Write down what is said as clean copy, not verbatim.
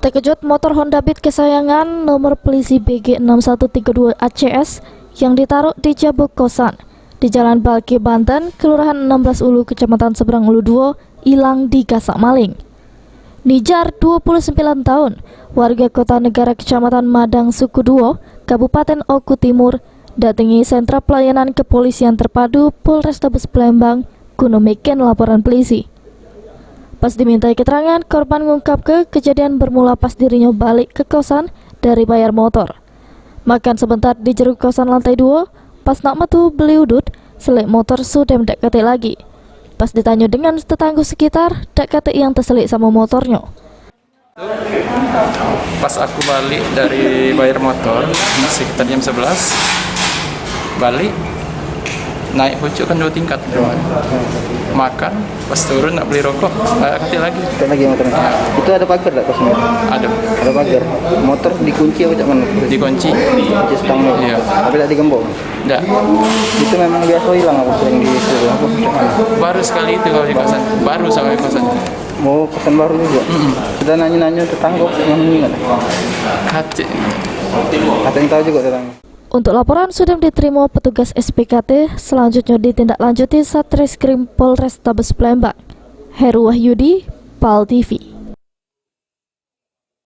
Terkejut, motor Honda Beat kesayangan nomor polisi BG6132 ACS yang ditaruh di jabuk kosan di Jalan Balki, Banten, Kelurahan 16 Ulu, Kecamatan Seberang Ulu 2, hilang digasak maling. Nijar, 29 tahun, warga Kota Negara Kecamatan Madang, Suku Duo, Kabupaten Oku Timur, datangi sentra pelayanan kepolisian terpadu Polrestabes Palembang guna meken laporan polisi. Pas dimintai keterangan, korban mengungkap kejadian bermula pas dirinya balik ke kosan dari bayar motor. Makan sebentar di jeruk kosan lantai 2, pas nak metu beli udut, selik motor sudah mendak kate lagi. Pas ditanya dengan tetangga sekitar, dak kate yang terselik sama motornya. Pas aku balik dari bayar motor, sekitar jam 11, balik, naik pucuk kan 2 tingkat. Makan, pas turun nak beli rokok, kate lagi. Kate lagi motornya. Ya. Itu ada pagar tak kosnya? Ada. Ada pagar. Motor dikunci apa cak mana? Dikunci. Kunci stangnya. Iya. Tapi tak digembok. Enggak. Itu memang biasa hilang apa sering di situ? Apa cak mana? Baru sekali itu kalau di kosan. Baru sampai kosan. Mau kosan baru juga. Sudah nanya-nanya tetangga yang ini nggak? Kate. Kata yang tahu juga tetangga. Untuk laporan sudah diterima petugas SPKT, selanjutnya ditindaklanjuti Satreskrim Polrestabes Palembang. Heru Wahyudi, PAL TV.